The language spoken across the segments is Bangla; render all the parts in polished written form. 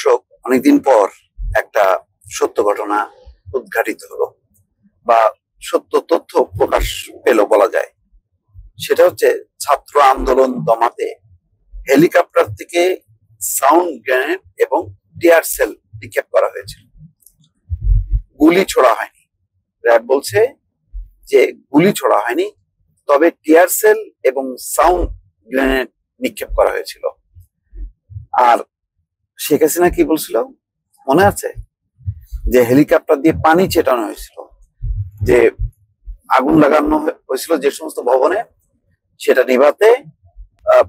দর্শক, অনেকদিন পর একটা সত্য ঘটনা উদ্ঘাটিত হলো বা সত্য তথ্য প্রকাশ পেল বলা যায়। সেটা হচ্ছে ছাত্র আন্দোলন দমাতে হেলিকপ্টার থেকে সাউন্ড গ্রেনেড এবং টিয়ার সেল নিক্ষেপ করা হয়েছিল। গুলি ছোড়া হয়নি। র্যাব বলছে যে গুলি ছোড়া হয়নি, তবে টিয়ার সেল এবং সাউন্ড গ্রেনেড নিক্ষেপ করা হয়েছিল। আর শেখ হাসিনা কি বলছিল মনে আছে? যে হেলিকপ্টার দিয়ে পানি ছেটানো হয়েছিল, যে আগুন লাগানো হয়েছিল যে সমস্ত ভবনে, সেটা নিভাতে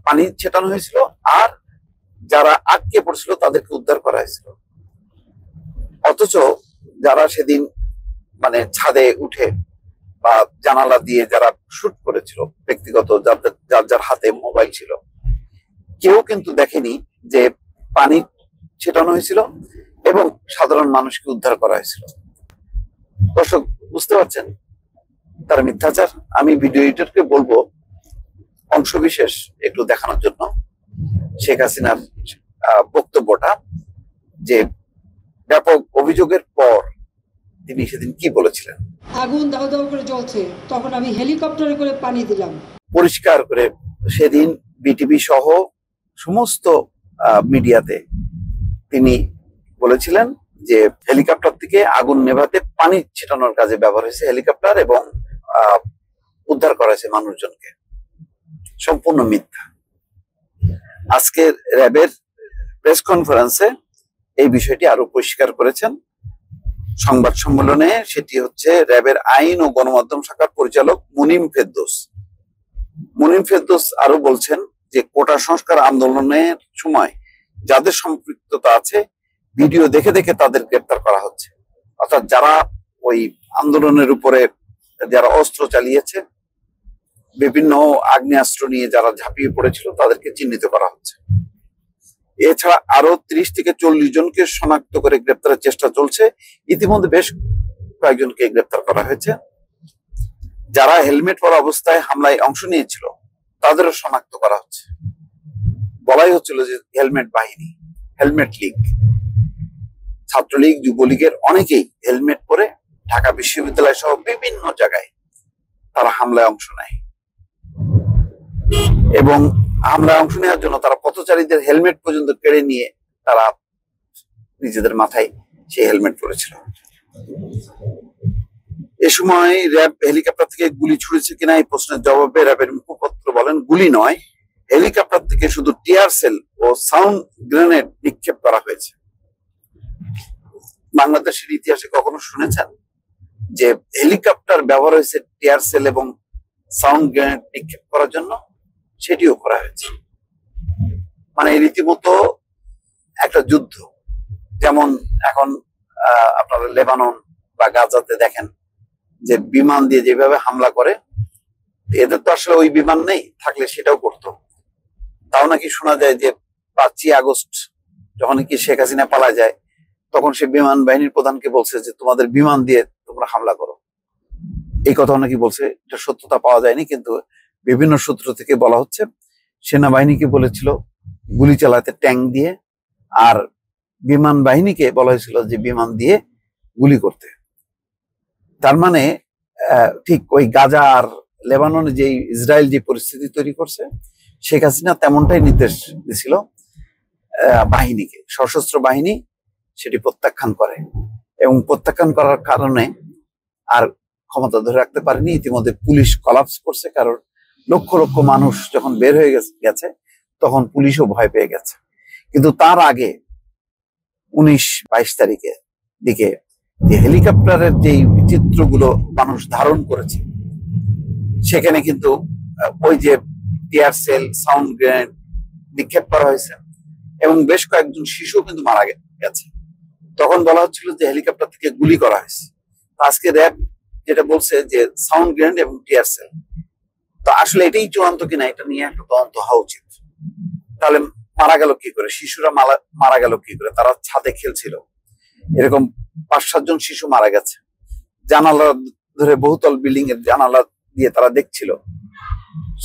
পানি ছেটানো হয়েছিল, আর যারা আটকে পড়ছিল তাদেরকে উদ্ধার করা হয়েছিল। অথচ যারা সেদিন মানে ছাদে উঠে বা জানালা দিয়ে যারা শুট করেছিল, ব্যক্তিগত যার যার হাতে মোবাইল ছিল, কেউ কিন্তু দেখেনি যে পানি ছেটানো হয়েছিল এবং সাধারণ মানুষকে উদ্ধার করা হয়েছিল। দর্শক বুঝতে পারছেন তারা মিথ্যাচার। আমি ভিডিও এডিটরকে বলবো অংশবিশেষ একটু দেখানোর জন্য শেখ হাসিনার বক্তব্যটা, যে ব্যাপক অভিযোগের পর তিনি সেদিন কি বলেছিলেন। আগুন দাউ দাউ করে জ্বলছে, তখন আমি হেলিকপ্টারে করে পানি দিলাম। পরিষ্কার করে সেদিন বিটিভি সহ সমস্ত মিডিয়াতে তিনি বলেছিলেন যে হেলিকপ্টার থেকে আগুন নেভাতে পানি ছিটানোর কাজে ব্যবহার হয়েছে হেলিকপ্টার এবং উদ্ধার করা হয়েছে মানুষজনকে। সম্পূর্ণ মিথ্যা। আজকে র্যাবের প্রেস কনফারেন্সে এই বিষয়টি আরো পরিষ্কার করেছেন সংবাদ সম্মেলনে। সেটি হচ্ছে র্যাবের আইন ও গণমাধ্যম শাখার পরিচালক মুনিম ফেরদৌস। মুনিম ফেরদৌস আরো বলছেন যে কোটা সংস্কার আন্দোলনের সময় যাদের সম্পৃক্ততা আছে, ভিডিও দেখে দেখে তাদের গ্রেপ্তার করা হচ্ছে। অর্থাৎ যারা ওই আন্দোলনের উপরে যারা অস্ত্র চালিয়েছে, বিভিন্ন আগ্নেয়াস্ত্র নিয়ে যারা ঝাঁপিয়ে পড়েছিল, তাদেরকে চিহ্নিত করা হচ্ছে। এছাড়া আরো 30 থেকে 40 জনকে শনাক্ত করে গ্রেপ্তারের চেষ্টা চলছে। ইতিমধ্যে বেশ কয়েকজনকে গ্রেপ্তার করা হয়েছে। যারা হেলমেট পরা অবস্থায় হামলায় অংশ নিয়েছিল তাদেরও শনাক্ত করা হচ্ছে। বলাই হচ্ছিল যে হেলমেট বাহিনী, হেলমেট লীগ, ছাত্রলীগ, যুবলীগের অনেকেই হেলমেট পরে ঢাকা বিশ্ববিদ্যালয় সহ বিভিন্ন জায়গায় তারা হামলায় অংশ নেয় এবং হামলায় অংশ নেওয়ার জন্য তারা পথচারীদের হেলমেট পর্যন্ত কেড়ে নিয়ে তারা নিজেদের মাথায় সেই হেলমেট পরেছিল। এ সময় র্যাব হেলিকপ্টার থেকে গুলি ছুড়েছে কিনা এই প্রশ্নের জবাবে র্যাবের মুখপাত্র বলেন, গুলি নয়, হেলিকপ্টার থেকে শুধু টিয়ার সেল ও সাউন্ড গ্রেনেড নিক্ষেপ করা হয়েছে। বাংলাদেশের ইতিহাসে কখনো শুনেছেন যে হেলিকপ্টার ব্যবহার হয়েছে টিয়ার সেল এবং সাউন্ড গ্রেনেড নিক্ষেপ করার জন্য? সেটিও করা হয়েছে। মানে রীতিমতো একটা যুদ্ধ। যেমন এখন আপনারা লেবানন বা গাজাতে দেখেন যে বিমান দিয়ে যেভাবে হামলা করে, এদের তো আসলে ওই বিমান নেই, থাকলে সেটাও করতো। তাও নাকি শোনা যায় যে 5ই আগস্ট যখন কি শেখ হাসিনা পালা যায়, তখন সে বিমান বাহিনীর প্রধানকে বলছে যে তোমাদের বিমান দিয়ে তোমরা হামলা করো। এই কথা নাকি বলছে। এটা সত্যতা পাওয়া যায়নি, কিন্তু বিভিন্ন সূত্র থেকে বলা হচ্ছে সেনাবাহিনীকে বলেছিল গুলি চালাতে ট্যাঙ্ক দিয়ে, আর বিমান বাহিনীকে বলা হয়েছিল যে বিমান দিয়ে গুলি করতে। তার মানে ঠিক ওই গাজা আর লেবাননে যে ইসরায়েল যে পরিস্থিতি তৈরি করছে, শেখ হাসিনা তেমনটাই নির্দেশ দিয়েছিল বাহিনীকে, সশস্ত্র বাহিনী সেটি প্রত্যাখ্যান করে এবং প্রত্যাখ্যান করার কারণে আর ক্ষমতা ধরে রাখতে পারেনি। ইতিমধ্যে পুলিশ কলাপস করছে, কারণ লক্ষ লক্ষ মানুষ যখন বের হয়ে গেছে তখন পুলিশও ভয় পেয়ে গেছে। কিন্তু তার আগে 19-22 তারিখে দিকে যে হেলিকপ্টারের যে চিত্রগুলো মানুষ ধারণ করেছে, সেখানে কিন্তু ওই যে টিয়ার সেল, সাউন্ড গ্রেনেড নিক্ষেপ করা হয়েছে এবং বেশ কয়েকজন শিশু কিন্তু মারা গেছে। তখন বলা হচ্ছিল যে হেলিকপ্টার থেকে গুলি করা হয়েছে। আজকে র্যাব যেটা বলছে যে সাউন্ড গ্রেনেড এবং টিয়ার সেল। তো আসলে এটাই চূড়ান্ত কিনা, এটা নিয়ে একটা তদন্ত হওয়া উচিত। তাহলে মারা গেল কি করে? শিশুরা মারা গেল কি করে? তারা ছাদে খেলছিল, এরকম 5-7 জন শিশু মারা গেছে। জানালা ধরে বহুতল বিল্ডিং এর জানালা দিয়ে তারা দেখছিল,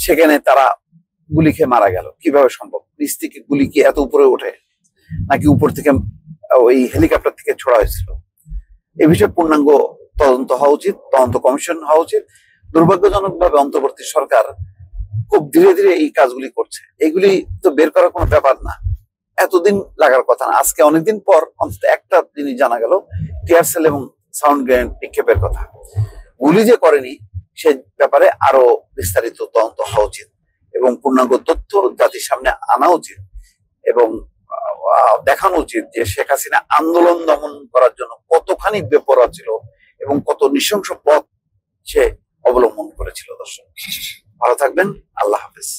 সেখানে তারা গুলি খেয়ে মারা গেল। কিভাবে সম্ভব? নিচ থেকে গুলি কি এত উপরে ওঠে? নাকি উপর থেকে ওই হেলিকপ্টার থেকে ছোড়া হয়েছিল। এই বিষয়ে পূর্ণাঙ্গ তদন্ত হওয়া উচিত, তদন্ত কমিশন হওয়া উচিত। দুর্ভাগ্যজনক ভাবে অন্তর্বর্তী সরকার খুব ধীরে ধীরে এই কাজগুলি করছে। এগুলি তো বের করার কোনো ব্যাপার না, এতদিন লাগার কথা না। আজকে অনেকদিন পর অন্তত একটা জিনিস জানা গেল, টিয়ার সেল এবং সাউন্ড গ্রেনেড নিক্ষেপের কথা। গুলি যে করেনি সে ব্যাপারে আরো বিস্তারিত তদন্ত হওয়া উচিত এবং পূর্ণাঙ্গ তথ্য জাতির সামনে আনা উচিত এবং দেখানো উচিত যে শেখ হাসিনা আন্দোলন দমন করার জন্য কতখানি বেপরোয়া ছিল এবং কত নৃশংস পথ সে অবলম্বন করেছিল। দর্শক ভালো থাকবেন, আল্লাহ হাফেজ।